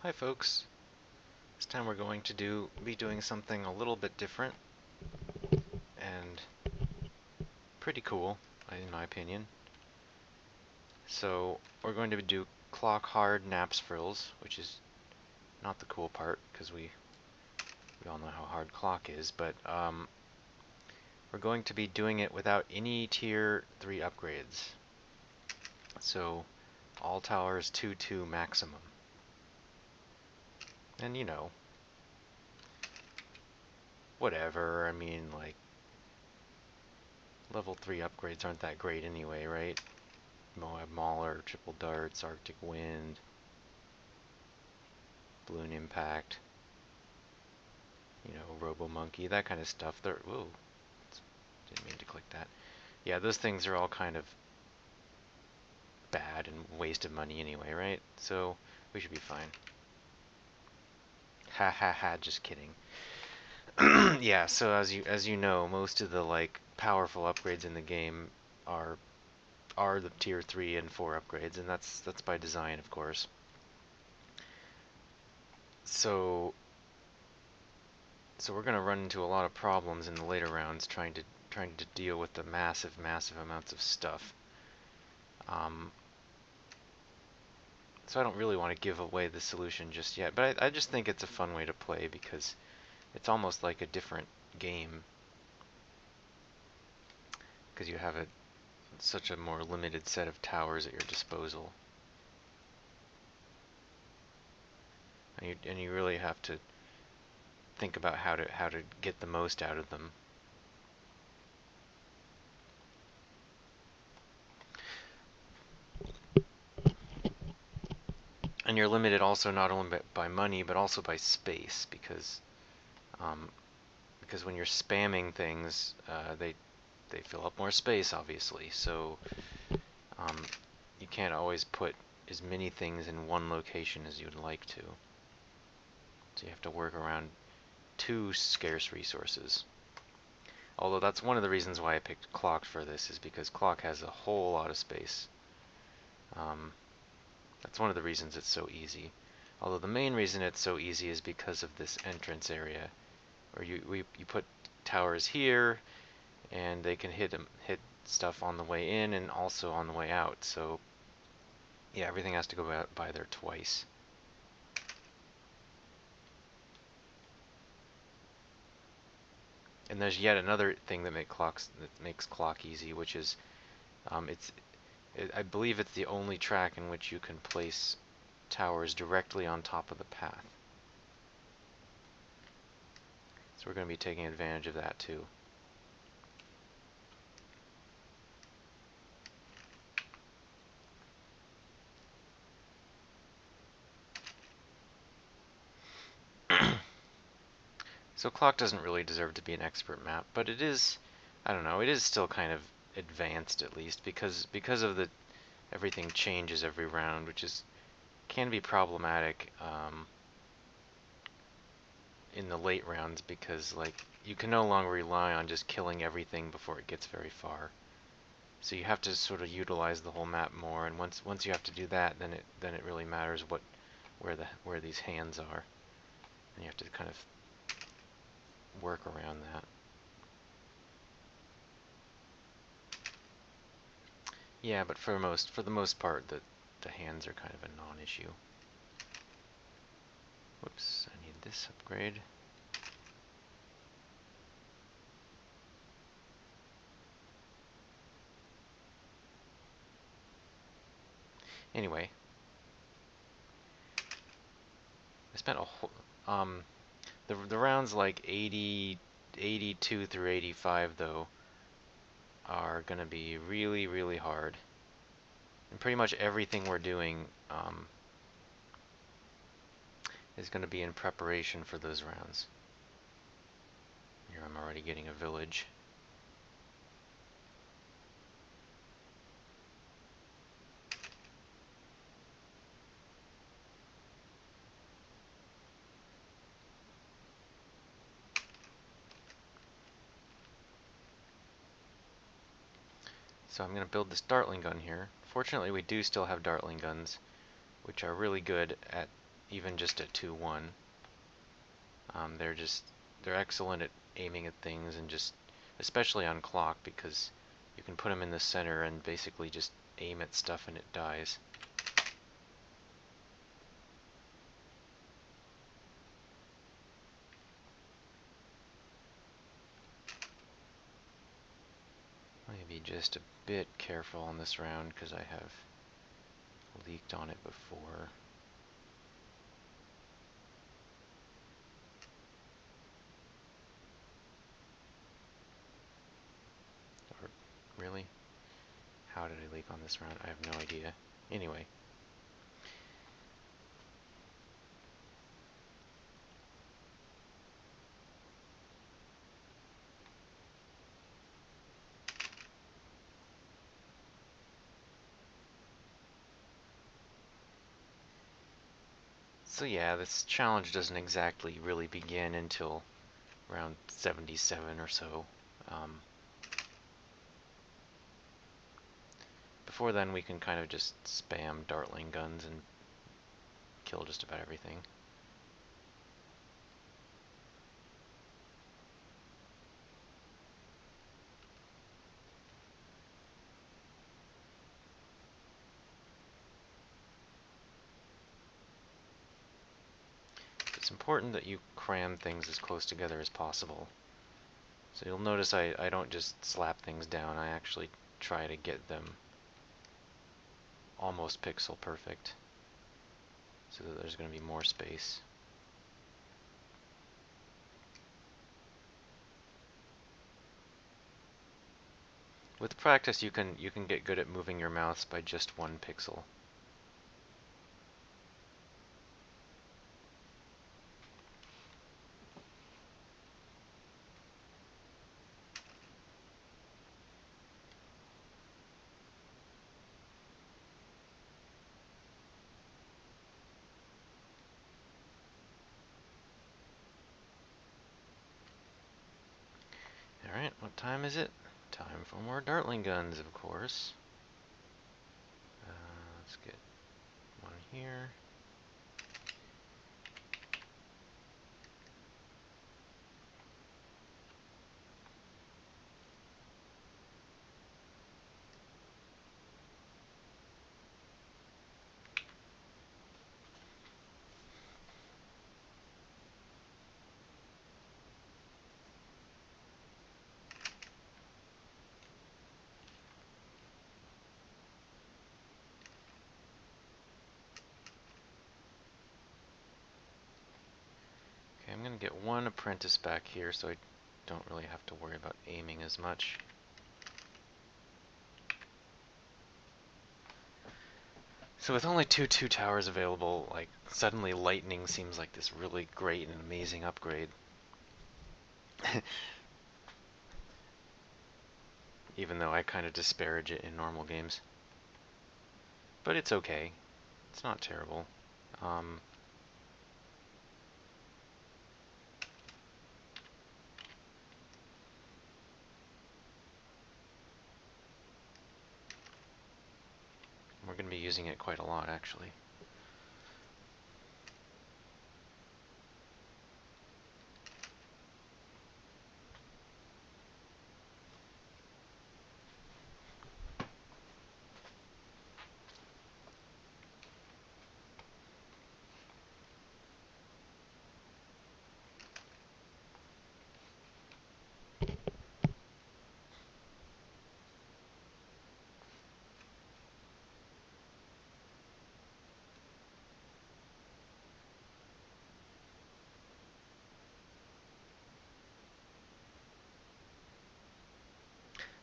Hi folks. This time we're going to be doing something a little bit different and pretty cool, in my opinion. So we're going to do clock hard NAPSFRIS, which is not the cool part because we all know how hard clock is, but we're going to be doing it without any tier 3 upgrades. So all towers 2-2 maximum. And you know, whatever, I mean, like, level 3 upgrades aren't that great anyway, right? Moab Mauler, Triple Darts, Arctic Wind, Balloon Impact, you know, Robo Monkey, that kind of stuff. Whoa, didn't mean to click that. Yeah, those things are all kind of bad and waste of money anyway, right? So we should be fine. Ha ha ha, just kidding. Yeah, so as you know, most of the like powerful upgrades in the game are the tier 3 and 4 upgrades, and that's by design, of course. So we're going to run into a lot of problems in the later rounds trying to deal with the massive amounts of stuff. So I don't really want to give away the solution just yet, but I just think it's a fun way to play because it's almost like a different game because you have such a more limited set of towers at your disposal. And you really have to think about how to get the most out of them. And you're limited also not only by money but also by space because when you're spamming things, they fill up more space, obviously. So you can't always put as many things in one location as you'd like to. So you have to work around 2 scarce resources. Although that's one of the reasons why I picked clock for this, is because clock has a whole lot of space. That's one of the reasons it's so easy. Although the main reason it's so easy is because of this entrance area, where you put towers here, and they can hit stuff on the way in and also on the way out. So yeah, everything has to go by there twice. And there's yet another thing that makes clock easy, which is I believe it's the only track in which you can place towers directly on top of the path. So we're going to be taking advantage of that too. So clock doesn't really deserve to be an expert map, but it is, I don't know, it is still kind of advanced at least because of the everything changes every round, which can be problematic in the late rounds because like you can no longer rely on just killing everything before it gets very far. So you have to sort of utilize the whole map more, and once you have to do that, then it really matters where these hands are, and you have to kind of work around that. Yeah, but for the most part, the hands are kind of a non-issue. Whoops, I need this upgrade. Anyway, I spent a whole the rounds like 82 through 85 though are gonna be really hard, and pretty much everything we're doing is gonna be in preparation for those rounds. Here I'm already getting a village. So I'm going to build this Dartling gun here. Fortunately, we do still have Dartling guns, which are really good at even just at 2-1. They're excellent at aiming at things, and just especially on clock, because you can put them in the center and basically just aim at stuff and it dies. Maybe just a bit careful on this round because I have leaked on it before. Or really? How did I leak on this round? I have no idea. Anyway. So yeah, this challenge doesn't exactly really begin until around 77 or so. Before then, we can kind of just spam dartling guns and kill just about everything. It's important that you cram things as close together as possible. So you'll notice I don't just slap things down, I actually try to get them almost pixel perfect so that there's going to be more space. With practice, you can get good at moving your mouse by just 1 pixel. Alright, what time is it? Time for more dartling guns, of course. Let's get one here. Okay, I'm going to get one apprentice back here so I don't really have to worry about aiming as much. So with only two towers available, like, suddenly lightning seems like this really great and amazing upgrade. Even though I kind of disparage it in normal games. But it's okay. It's not terrible. We're going to be using it quite a lot, actually.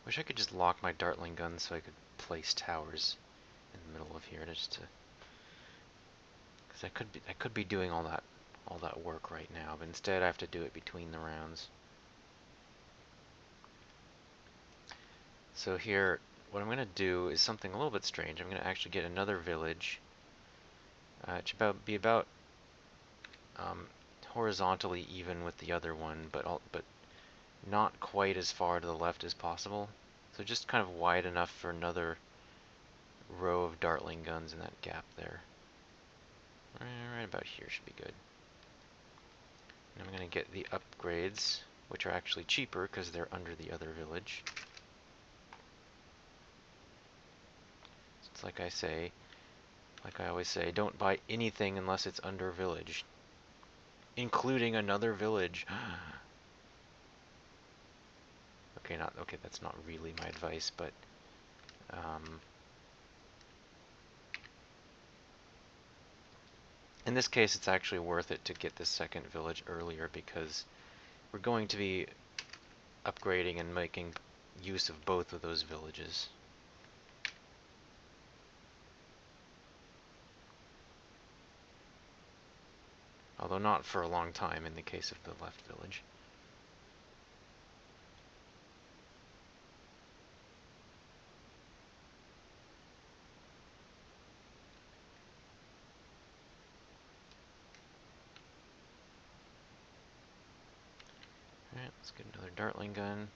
Wish I could just lock my dartling gun so I could place towers in the middle of here, just to, because I could be doing all that work right now, but instead I have to do it between the rounds. So here, what I'm going to do is something a little bit strange. I'm going to actually get another village. It should be about horizontally even with the other one, but not quite as far to the left as possible. So just kind of wide enough for another row of dartling guns in that gap there. Right about here should be good. And I'm going to get the upgrades, which are actually cheaper because they're under the other village. It's like I always say, don't buy anything unless it's under village, including another village. Okay, that's not really my advice, but in this case, it's actually worth it to get this second village earlier because we're going to be upgrading and making use of both of those villages. Although not for a long time in the case of the left village. Alright, let's get another Dartling gun.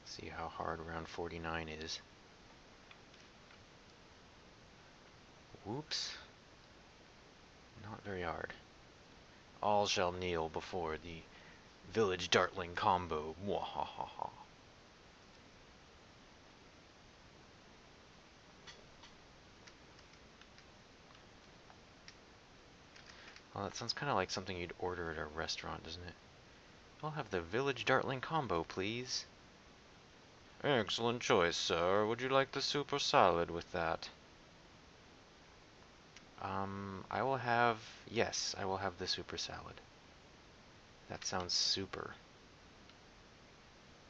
See how hard round 49 is. Whoops. Not very hard. All shall kneel before the village Dartling combo. Mwahaha. Well, that sounds kind of like something you'd order at a restaurant, doesn't it? I'll have the village Dartling combo, please. Excellent choice, sir. Would you like the soup or salad with that? I will have... Yes, I will have the super salad. That sounds super.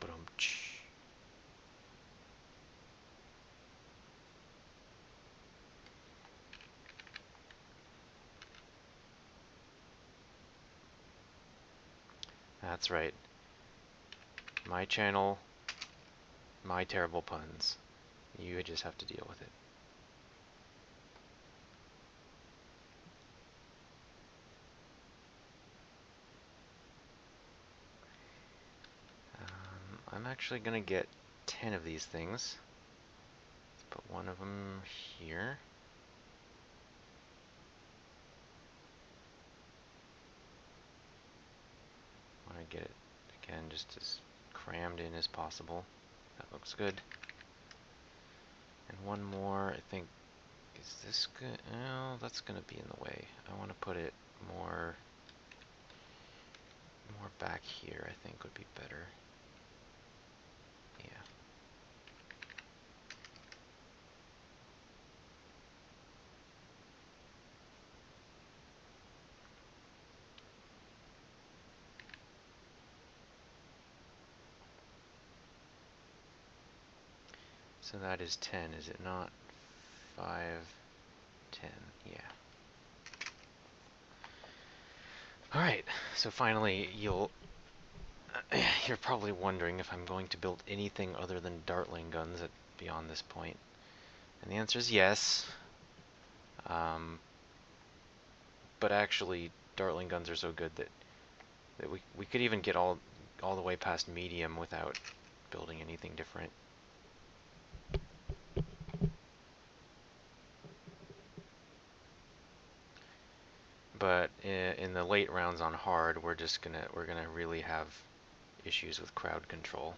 Ba-dum-tsh. That's right. My channel, my terrible puns. You just have to deal with it. I'm actually going to get 10 of these things. Let's put one of them here. I want to get it, again, just as crammed in as possible. That looks good. And one more, I think, is this good? Oh, that's going to be in the way. I want to put it more back here, I think would be better. Yeah. So that is 10, is it not? 5, 10, yeah. Alright, so finally you're probably wondering if I'm going to build anything other than Dartling guns beyond this point. And the answer is yes. But actually, Dartling guns are so good that we could even get all the way past medium without building anything different. But in the late rounds on hard, we're gonna really have issues with crowd control.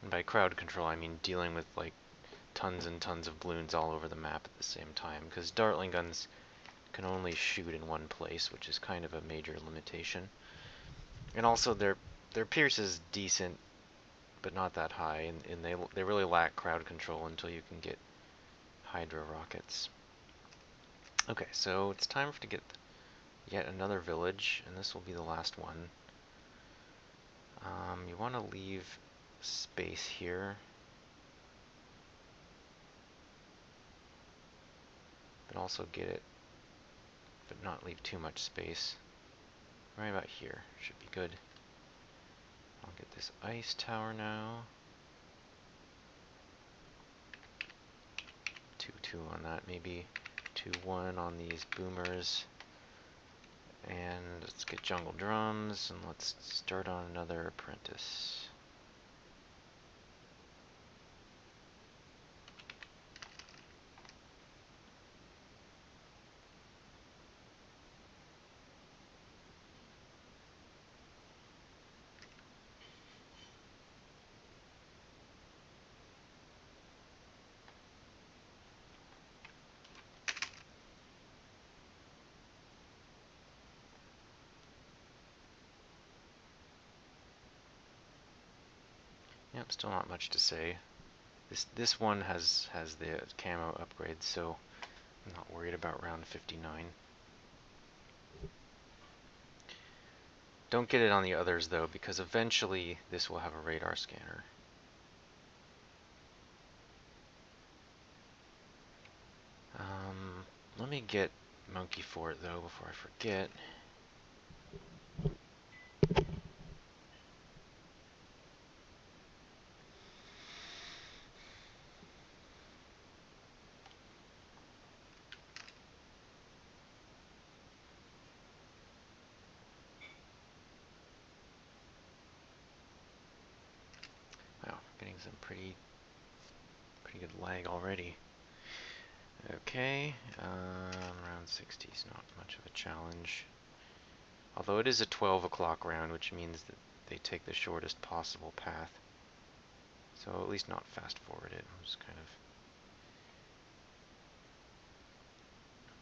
And by crowd control, I mean dealing with like tons and tons of balloons all over the map at the same time, because Dartling guns can only shoot in one place, which is kind of a major limitation. And also their pierce is decent, but not that high, and they really lack crowd control until you can get Hydra rockets. Okay, so it's time to get yet another village, and this will be the last one. You want to leave space here, but also get it, but not leave too much space. Right about here should be good. this ice tower now. 2-2 on that, maybe 2-1 on these boomers. And let's get jungle drums, and let's start on another apprentice. Yep, still not much to say. This one has the camo upgrade, so I'm not worried about round 59. Don't get it on the others though, because eventually this will have a radar scanner. Let me get Monkey for it though before I forget. Wow, getting some pretty good lag already. Okay, round 60 is not much of a challenge. Although it is a 12 o'clock round, which means that they take the shortest possible path. So at least not fast forward it. I'll just kind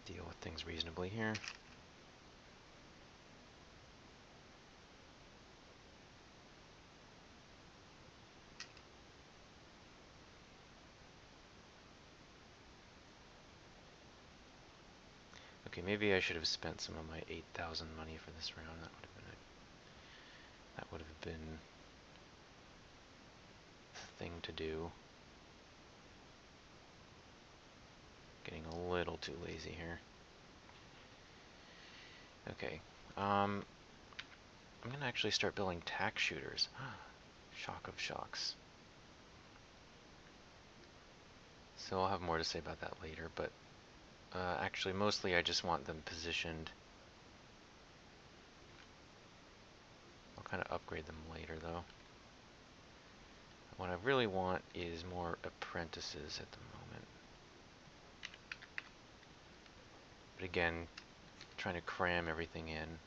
of deal with things reasonably here. Okay, maybe I should have spent some of my 8,000 money for this round. That would have been the thing to do. Getting a little too lazy here. Okay, I'm gonna actually start building tack shooters. Shock of shocks. So I'll have more to say about that later, but actually mostly I just want them positioned. I'll kind of upgrade them later though. What I really want is more apprentices at the moment. But again, trying to cram everything in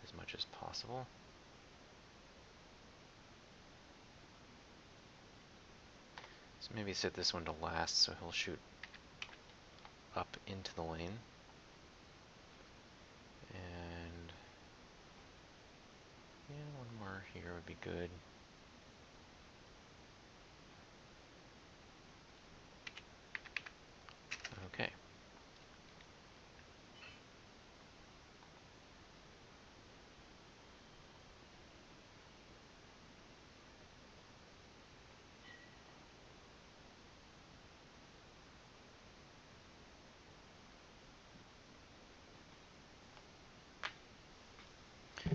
as much as possible. So maybe set this one to last so he'll shoot up into the lane. And yeah, one more here would be good. Okay.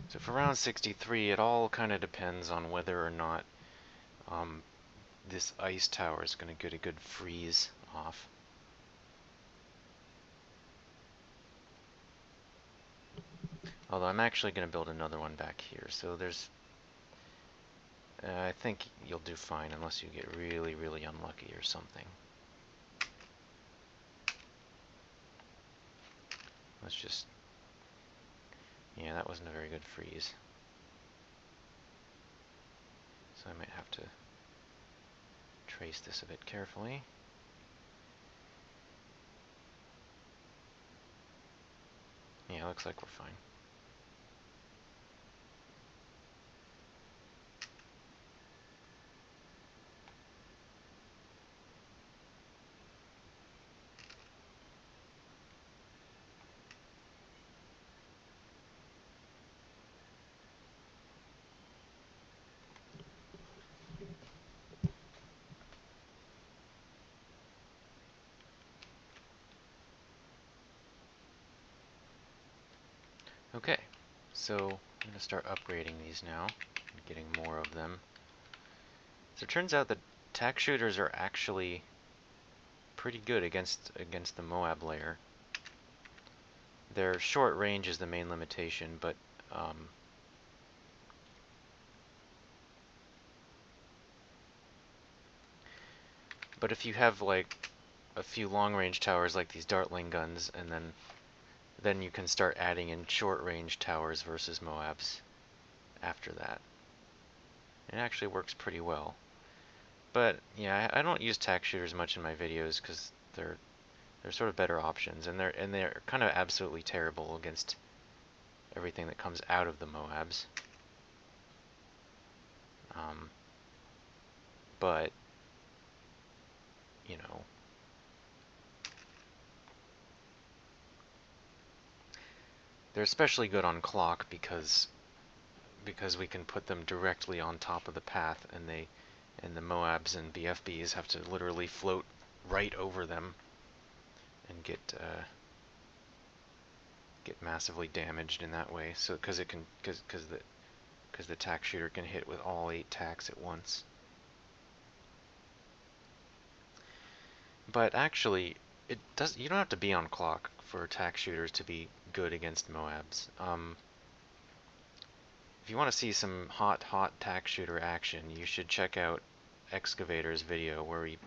So for round 63, it all kind of depends on whether or not this ice tower is going to get a good freeze off. Although I'm actually going to build another one back here, so there's... I think you'll do fine unless you get really, really unlucky or something. Let's just... Yeah, that wasn't a very good freeze. So I might have to trace this a bit carefully. Yeah, looks like we're fine. Okay, so I'm going to start upgrading these now. and getting more of them. So it turns out that tack shooters are actually pretty good against the Moab layer. Their short range is the main limitation, but if you have like a few long-range towers like these Dartling guns, and then you can start adding in short-range towers versus Moabs after that. It actually works pretty well. But yeah, I don't use tack shooters much in my videos because they're sort of better options, and they're kind of absolutely terrible against everything that comes out of the Moabs. But you know, they're especially good on clock because we can put them directly on top of the path, and the Moabs and BFBs have to literally float right over them and get massively damaged in that way. So because the tack shooter can hit with all 8 tacks at once. But actually, you don't have to be on clock for tack shooters to be good against Moabs. If you want to see some hot tack shooter action, you should check out Excavator's video where he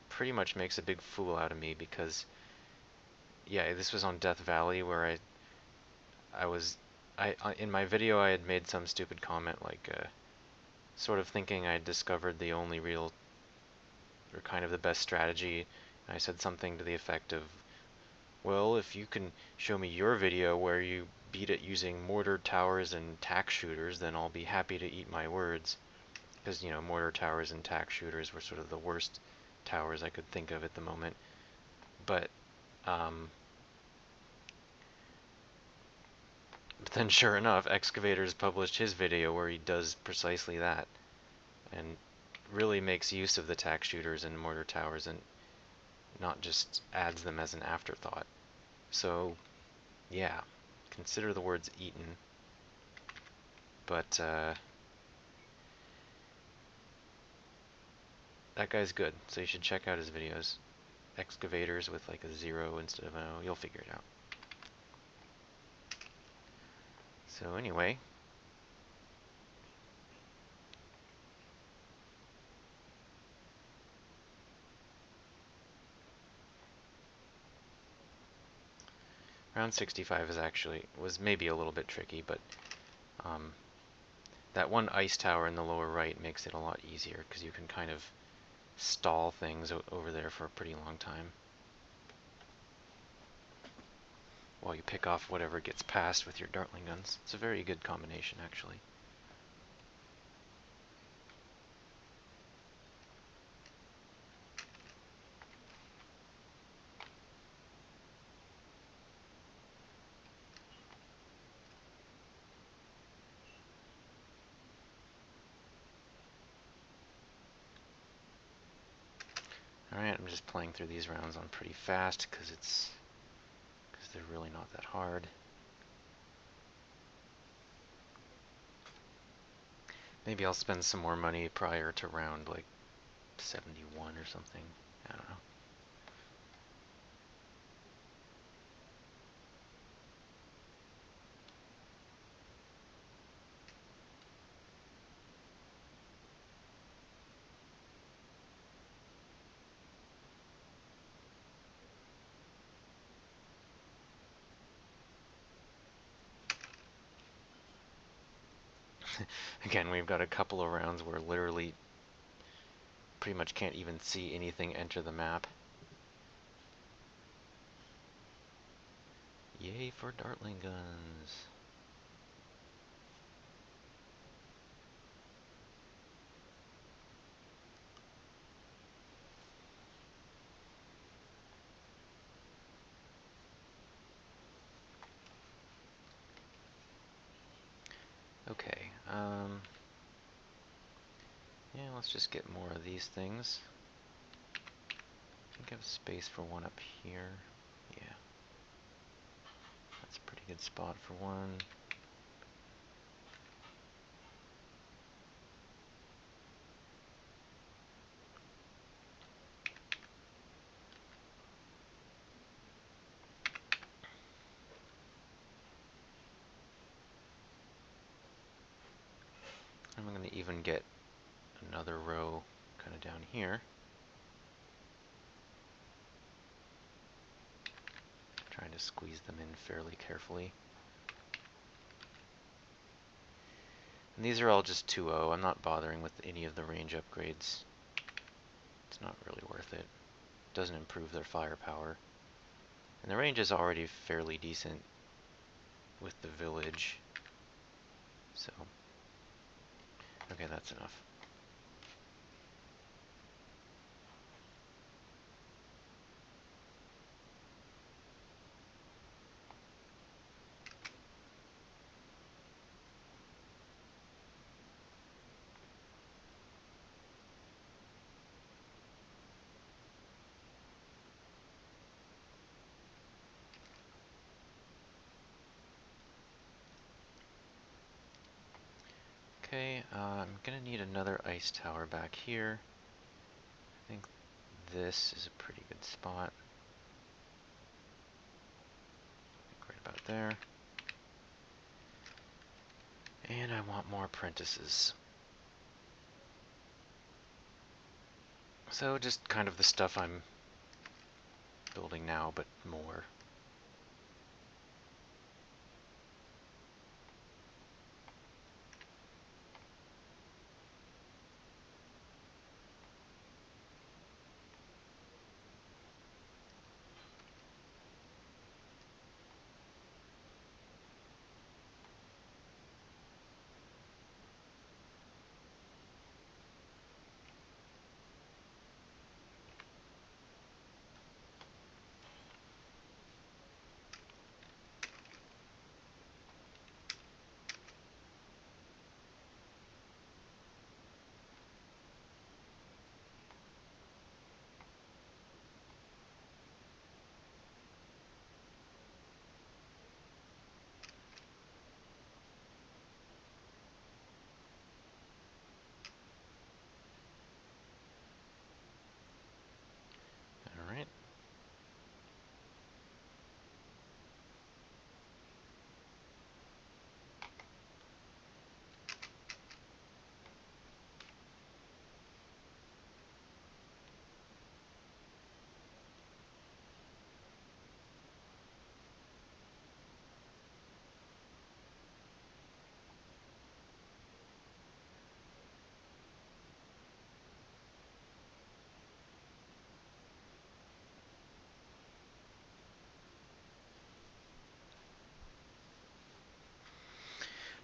pretty much makes a big fool out of me because, yeah, this was on Death Valley where in my video I had made some stupid comment like, sort of thinking I had discovered the only real, or kind of the best strategy. I said something to the effect of, well, if you can show me your video where you beat it using mortar towers and tack shooters, then I'll be happy to eat my words. Because, you know, mortar towers and tack shooters were sort of the worst towers I could think of at the moment. But then sure enough, Excavator's published his video where he does precisely that. And really makes use of the tack shooters and mortar towers and not just adds them as an afterthought. So, yeah, consider the words eaten. But, that guy's good, so you should check out his videos. Excavators with like a 0 instead of an O, you'll figure it out. So anyway, round 65 was maybe a little bit tricky, but that one ice tower in the lower right makes it a lot easier because you can kind of stall things over there for a pretty long time while you pick off whatever gets past with your Dartling guns. It's a very good combination, actually. Alright, I'm just playing through these rounds on pretty fast because they're really not that hard. Maybe I'll spend some more money prior to round like 71 or something. I don't know. Again, we've got a couple of rounds where literally pretty much can't even see anything enter the map. Yay for Dartling guns. Okay, yeah, let's just get more of these things. I think I have space for one up here. Yeah. That's a pretty good spot for one. I'm going to even get another row kind of down here. Trying to squeeze them in fairly carefully. And these are all just 2.0. I'm not bothering with any of the range upgrades. It's not really worth it. It doesn't improve their firepower. And the range is already fairly decent with the village. So, okay, that's enough. Okay, I'm gonna need another ice tower back here. I think this is a pretty good spot. Right about there. And I want more apprentices. So just kind of the stuff I'm building now, but more. Alright.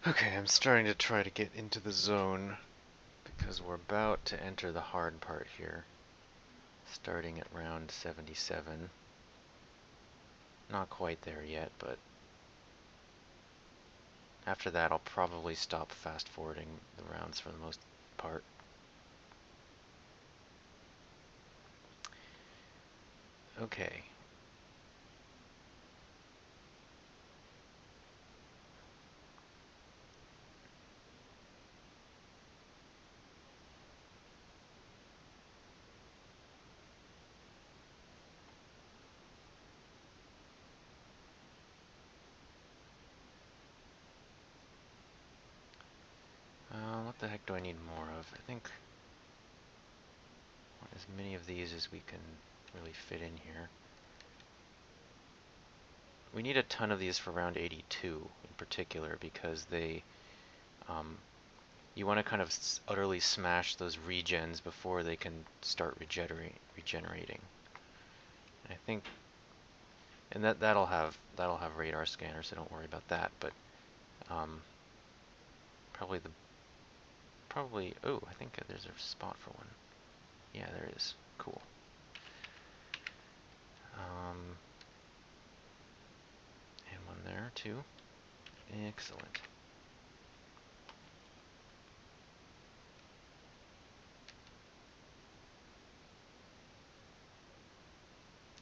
Okay, I'm starting to try to get into the zone because we're about to enter the hard part here. Starting at round 77. Not quite there yet, but after that I'll probably stop fast forwarding the rounds for the most part. Okay. What the heck do I need more of? I think I want as many of these as we can really fit in here. We need a ton of these for round 82 in particular because they, you want to kind of utterly smash those regens before they can start regenerating. I think, and that'll have radar scanners, so don't worry about that. But probably oh, I think there's a spot for one. Yeah, there is. Cool. And one there too. Excellent.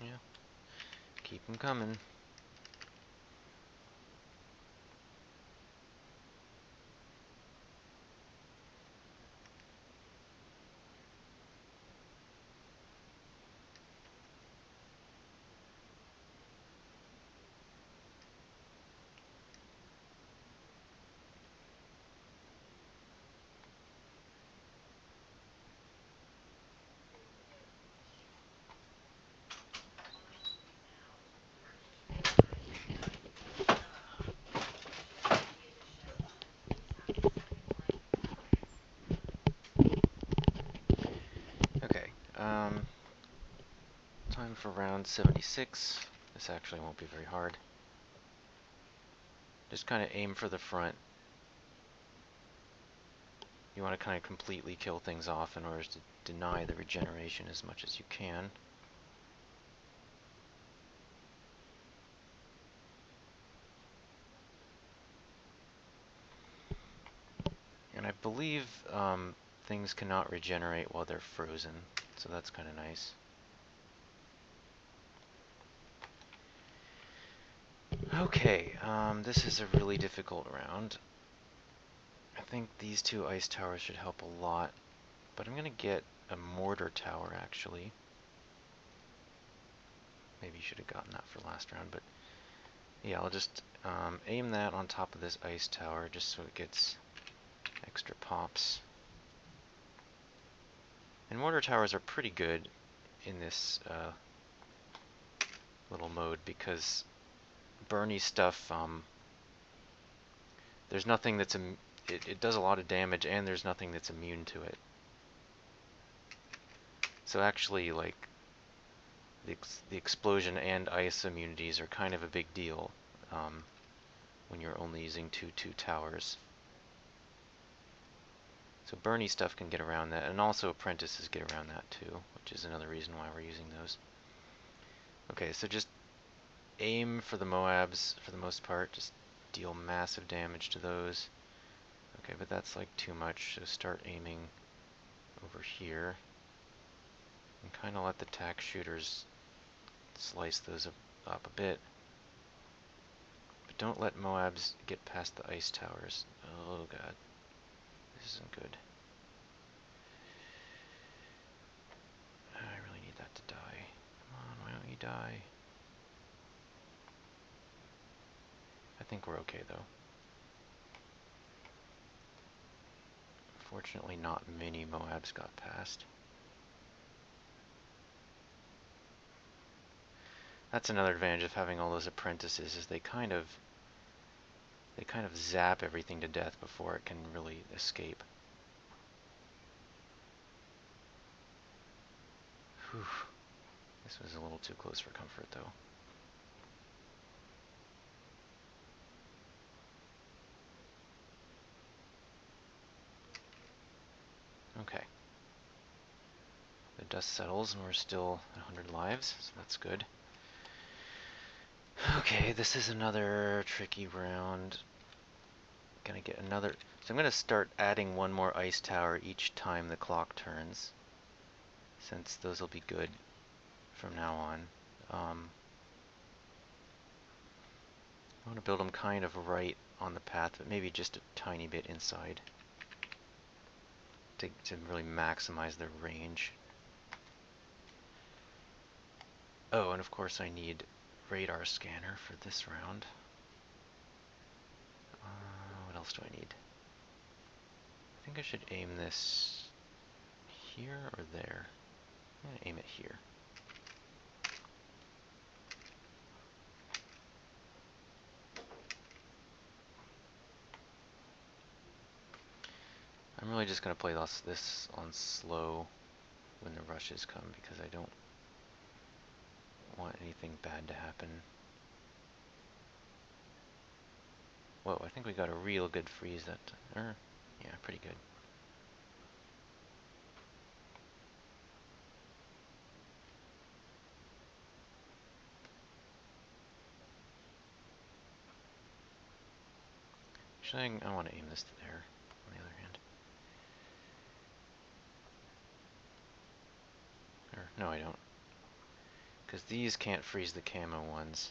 Yeah. Keep them coming. Time for round 76. This actually won't be very hard. Just kind of aim for the front. You want to kind of completely kill things off in order to deny the regeneration as much as you can. And I believe things cannot regenerate while they're frozen, so that's kind of nice. Okay, this is a really difficult round. I think these two ice towers should help a lot, but I'm going to get a mortar tower actually. Maybe you should have gotten that for last round, but yeah, I'll just aim that on top of this ice tower just so it gets extra pops. And mortar towers are pretty good in this little mode because Bernie stuff, there's nothing that's it does a lot of damage and there's nothing that's immune to it. So actually, like, the explosion and ice immunities are kind of a big deal when you're only using two towers. So Bernie stuff can get around that, and also apprentices get around that too, which is another reason why we're using those. Okay, so just aim for the Moabs for the most part, just deal massive damage to those. Okay, but that's like too much, so start aiming over here. And kind of let the tack shooters slice those up a bit. But don't let Moabs get past the ice towers. Oh god. This isn't good. I really need that to die. Come on, why don't you die? I think we're okay though. Fortunately, not many Moabs got past. That's another advantage of having all those apprentices, is they kind of zap everything to death before it can really escape. Whew. This was a little too close for comfort though. Okay. The dust settles and we're still at 100 lives, so that's good. Okay, this is another tricky round. Gonna get another... So I'm gonna start adding one more ice tower each time the clock turns, since those will be good from now on. I want to build them kind of right on the path, but maybe just a tiny bit inside to really maximize their range. Oh, and of course I need radar scanner for this round. What else do I need? I think I should aim this here or there. I'm gonna aim it here. I'm really just gonna play this on slow when the rushes come because I don't want anything bad to happen. Whoa, I think we got a real good freeze that time. Yeah, pretty good. Actually, I want to aim this to there, on the other hand. Or, no, I don't. Because these can't freeze the camo ones,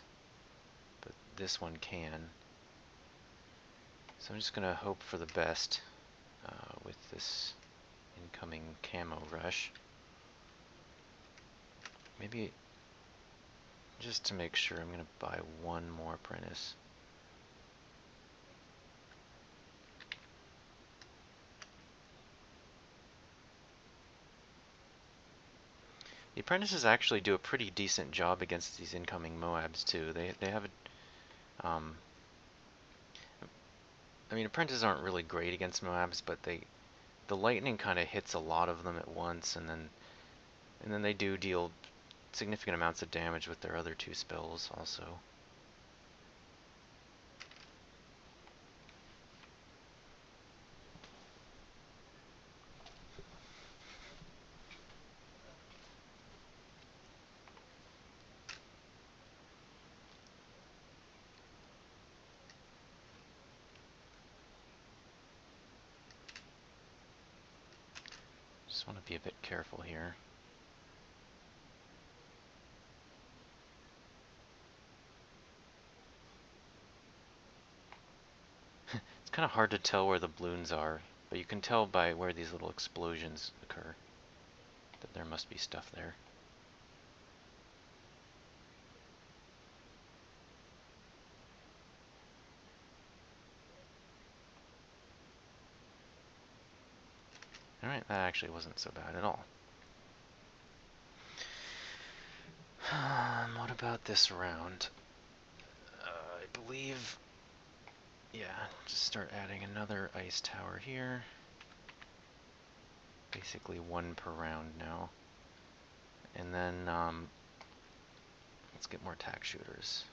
but this one can. So I'm just going to hope for the best with this incoming camo rush. Maybe, just to make sure, I'm going to buy one more apprentice. The apprentices actually do a pretty decent job against these incoming Moabs too. They have a, I mean, apprentices aren't really great against Moabs, but the lightning kind of hits a lot of them at once, and then they do deal significant amounts of damage with their other two spells also. Just want to be a bit careful here. It's kind of hard to tell where the balloons are, but you can tell by where these little explosions occur that there must be stuff there. Alright, that actually wasn't so bad at all. What about this round? I believe, yeah, just start adding another ice tower here. Basically one per round now. And then, let's get more tack shooters.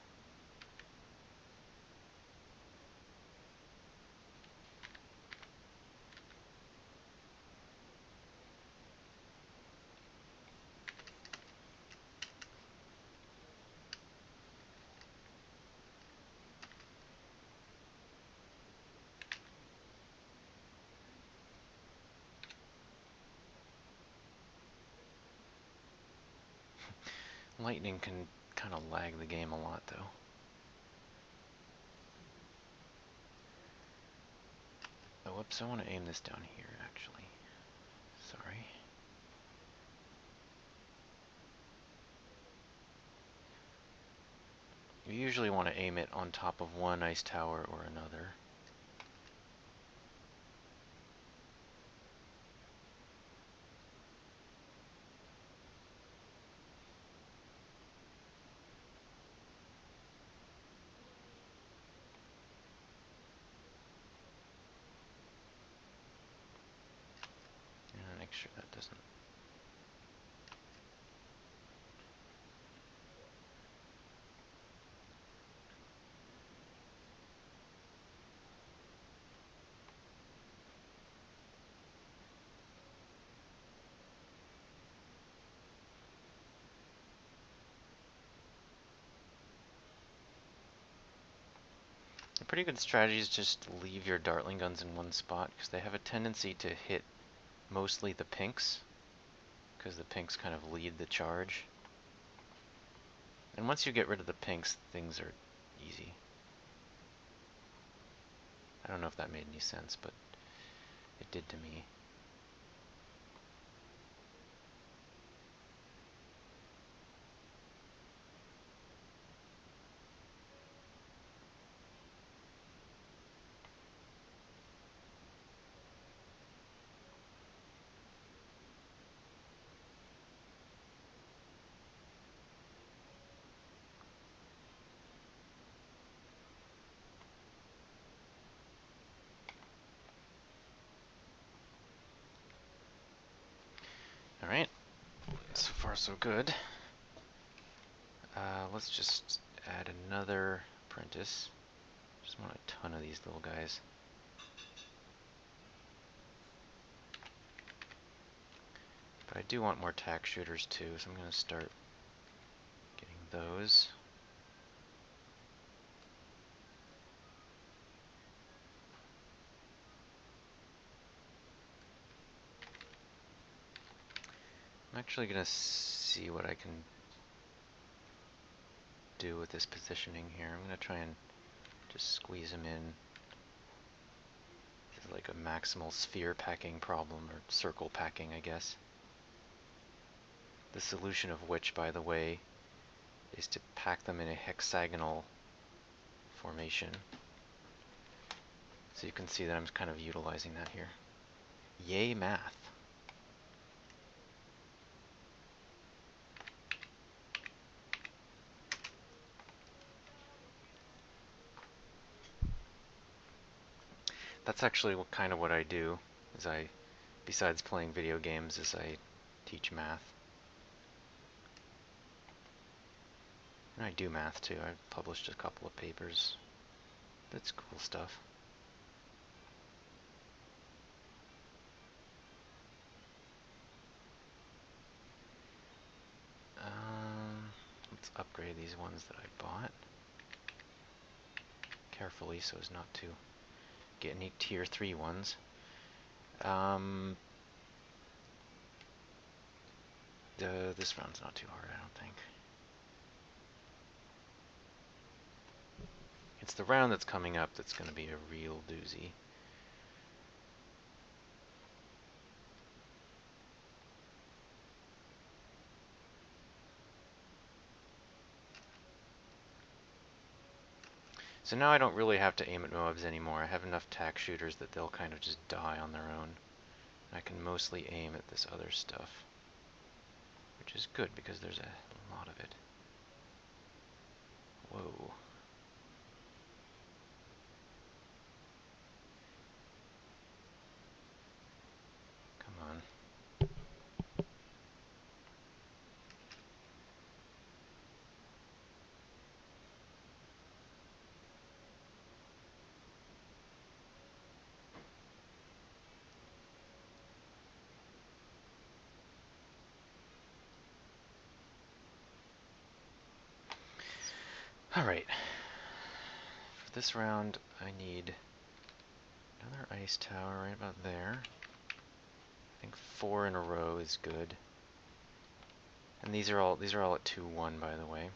Lightning can kind of lag the game a lot, though. Oh, whoops, I want to aim this down here, actually. Sorry. You usually want to aim it on top of one ice tower or another. And make sure that doesn't... A pretty good strategy is just leave your Dartling guns in one spot, because they have a tendency to hit mostly the pinks, because the pinks kind of lead the charge. And once you get rid of the pinks, things are easy. I don't know if that made any sense, but it did to me. Alright, so far so good. Let's just add another apprentice. Just want a ton of these little guys. But I do want more tack shooters too, so I'm going to start getting those. I'm actually going to see what I can do with this positioning here. I'm going to try and just squeeze them in. This is like a maximal sphere packing problem, or circle packing, I guess. The solution of which, by the way, is to pack them in a hexagonal formation. So you can see that I'm kind of utilizing that here. Yay, math. That's actually kind of what I do, is besides playing video games, is I teach math. And I do math too. I've published a couple of papers. That's cool stuff. Let's upgrade these ones that I bought carefully so as not to get any tier 3 ones. This round's not too hard, I don't think. It's the round that's coming up that's going to be a real doozy. So now I don't really have to aim at Moabs anymore. I have enough tack shooters that they'll kind of just die on their own. I can mostly aim at this other stuff, which is good because there's a lot of it. Whoa. Come on. Alright. For this round, I need another ice tower right about there. I think 4 in a row is good. And these are all at 2-1, by the way.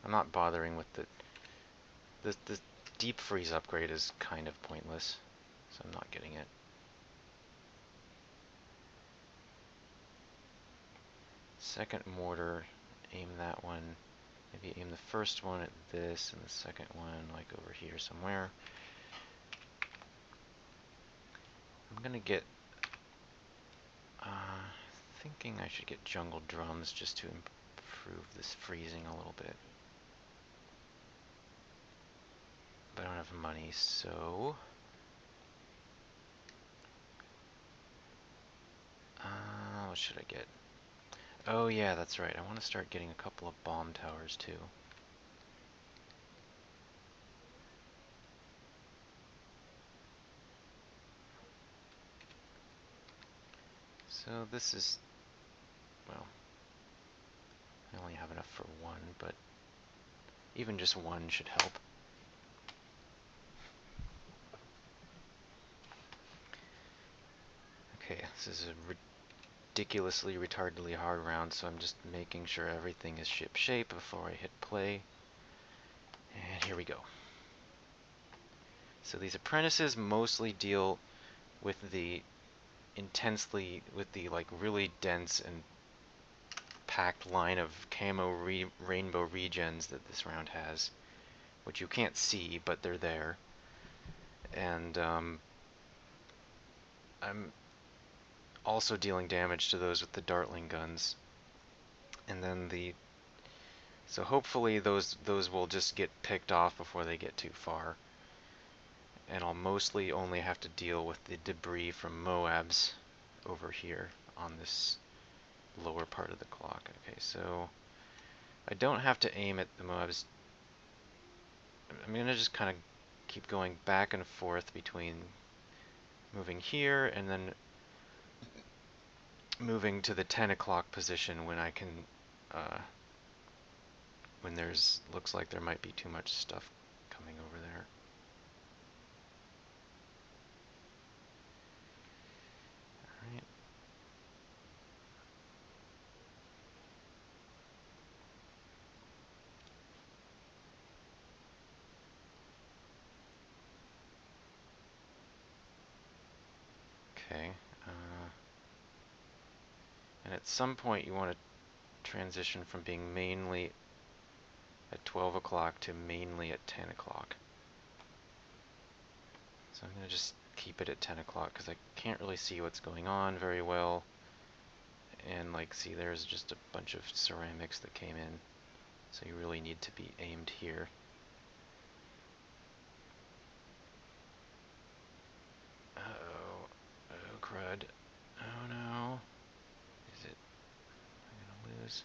I'm not bothering with the deep freeze upgrade is kind of pointless, so I'm not getting it. Second mortar, aim that one. Maybe aim the first one at this and the second one like over here somewhere. I'm gonna get thinking I should get jungle drums just to improve this freezing a little bit. But I don't have money, so what should I get? Oh yeah, that's right. I want to start getting a couple of bomb towers too. So this is, well, I only have enough for 1, but even just 1 should help. Okay, this is a ridiculously retardedly hard round, so I'm just making sure everything is ship shape before I hit play. And here we go. So these apprentices mostly deal with the like really dense and packed line of camo rainbow regens that this round has, which you can't see, but they're there. And I'm also dealing damage to those with the Dartling guns. And then so hopefully those will just get picked off before they get too far. And I'll mostly only have to deal with the debris from Moabs over here on this lower part of the clock. Okay, so I don't have to aim at the Moabs. I'm going to just kind of keep going back and forth between moving here and then moving to the 10 o'clock position when I can, when looks like there might be too much stuff coming over there. Alright. Okay. And at some point you want to transition from being mainly at 12 o'clock to mainly at 10 o'clock. So I'm going to just keep it at 10 o'clock because I can't really see what's going on very well. And like, see, there's just a bunch of ceramics that came in. So you really need to be aimed here. Uh-oh. Oh, crud. Oh, no. Is it? I'm going to lose.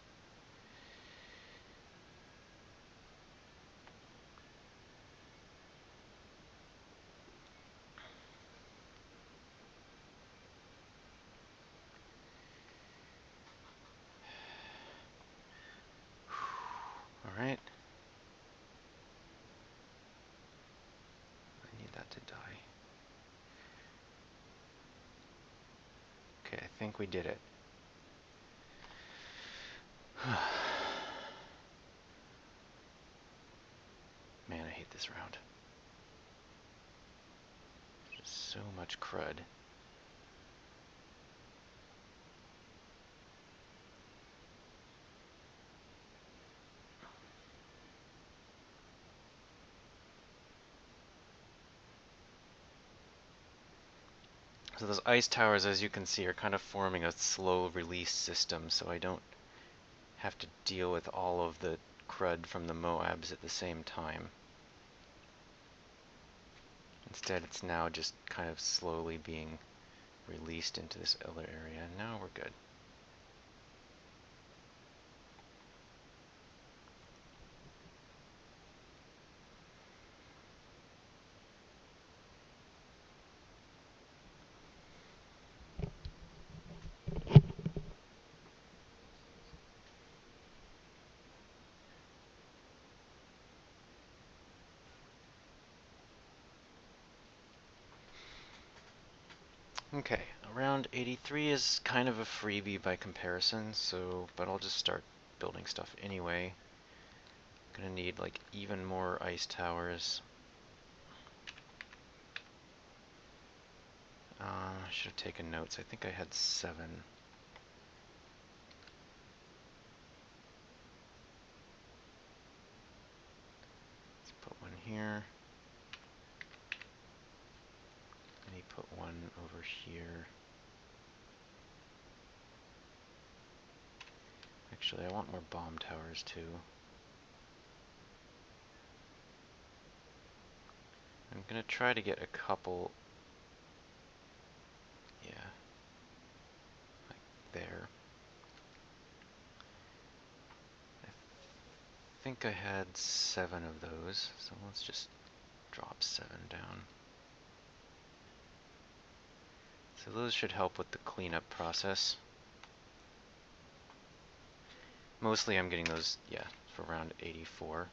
to die. Okay, I think we did it. Man, I hate this round. There's so much crud. So those ice towers, as you can see, are kind of forming a slow release system, so I don't have to deal with all of the crud from the Moabs at the same time. Instead, it's now just kind of slowly being released into this other area. Now we're good. Okay, around 83 is kind of a freebie by comparison, so, but I'll just start building stuff anyway. Gonna need like even more ice towers. I should have taken notes. I think I had 7. Let's put one here. Let me put one over here. Actually, I want more bomb towers too. I'm gonna try to get a couple, yeah, like there. I think I had 7 of those, so let's just drop 7 down. So those should help with the cleanup process. Mostly I'm getting those, yeah, for round 84.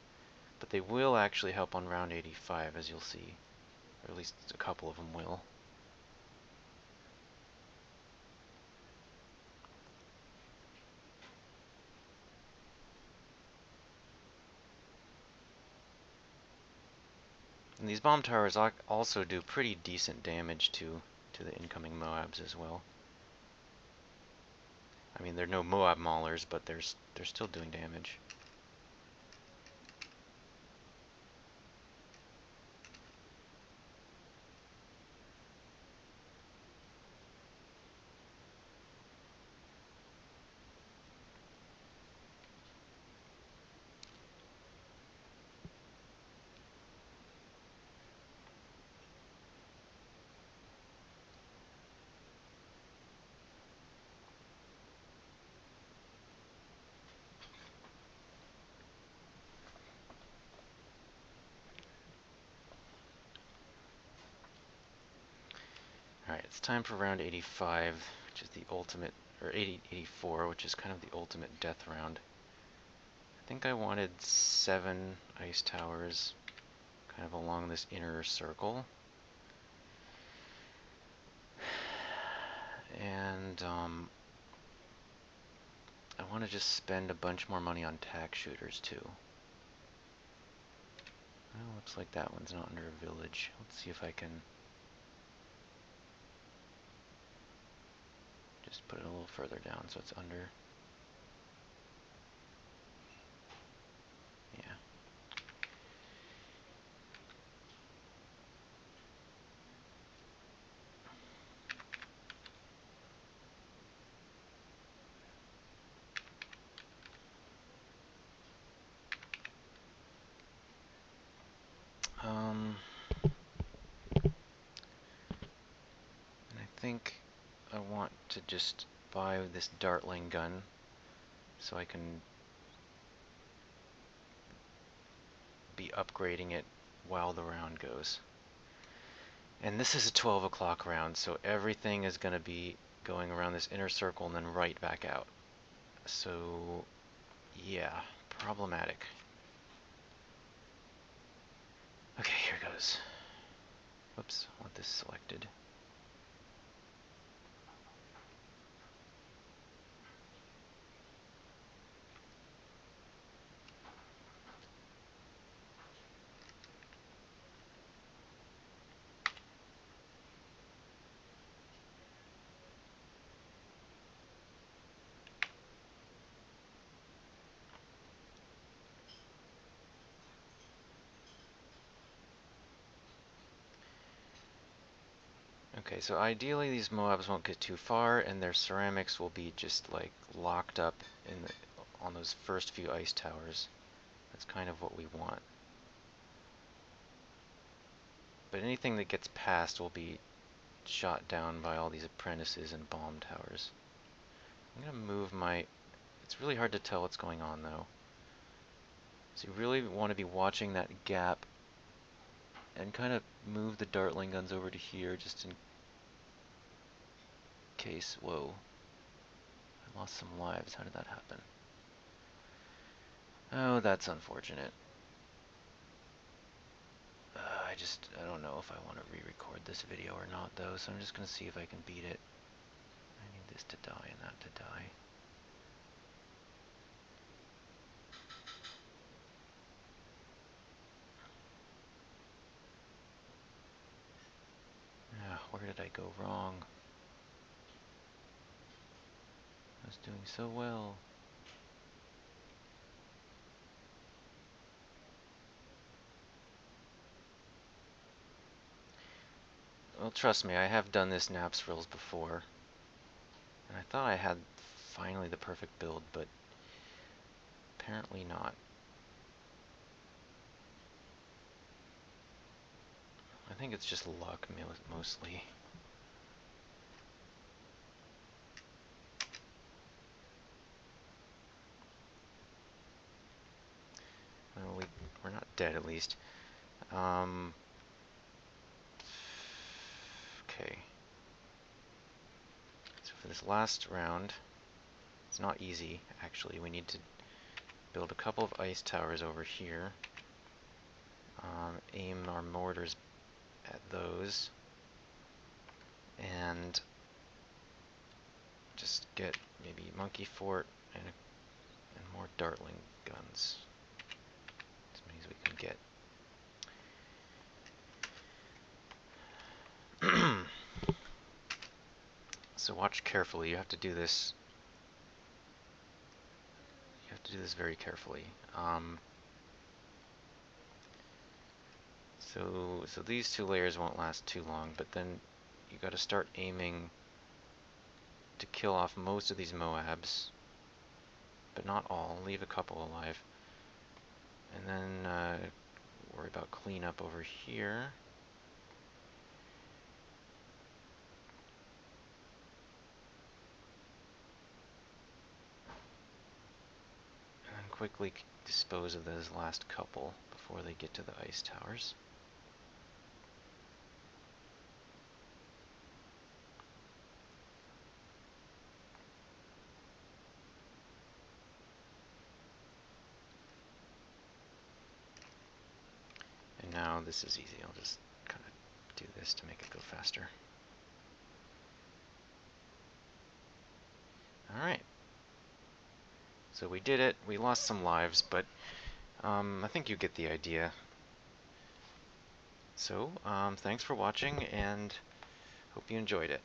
But they will actually help on round 85, as you'll see. Or at least a couple of them will. And these bomb towers also do pretty decent damage to the incoming Moabs as well. I mean, they're no Moab maulers, but they're still doing damage. Alright, it's time for round 85, which is the ultimate, or 84, which is kind of the ultimate death round. I think I wanted 7 ice towers kind of along this inner circle. And I want to just spend a bunch more money on tack shooters too. Well, looks like that one's not under a village. Let's see if I can just put it a little further down so it's under. Yeah. And I think I want to just buy this Dartling gun so I can be upgrading it while the round goes. And this is a 12 o'clock round, so everything is going to be going around this inner circle and then right back out. So, yeah, problematic. Okay, here goes. Oops, I want this selected. Okay, so ideally these Moabs won't get too far, and their ceramics will be just like locked up in on those first few ice towers. That's kind of what we want. But anything that gets past will be shot down by all these apprentices and bomb towers. I'm gonna move my... It's really hard to tell what's going on though. So you really want to be watching that gap and kind of move the Dartling guns over to here just in case... Whoa. I lost some lives. How did that happen? Oh, that's unfortunate. I don't know if I want to re-record this video or not though, so I'm just going to see if I can beat it. I need this to die and that to die. Where did I go wrong? I was doing so well. Well, trust me, I have done this NAPSFRIS before. And I thought I had finally the perfect build, but apparently not. I think it's just luck, mostly. Well, we're not dead, at least. Okay. So for this last round, it's not easy, actually. We need to build a couple of ice towers over here. Aim our mortars at those. And just get maybe Monkey Fort and more Dartling guns. As many as we can get. So watch carefully. You have to do this. You have to do this very carefully. So these two layers won't last too long, but then you got to start aiming to kill off most of these Moabs, but not all. Leave a couple alive, and then worry about cleanup over here. And quickly dispose of those last couple before they get to the ice towers. And now this is easy. I'll just kind of do this to make it go faster. Alright. So we did it. We lost some lives, but I think you get the idea. So, thanks for watching, and hope you enjoyed it.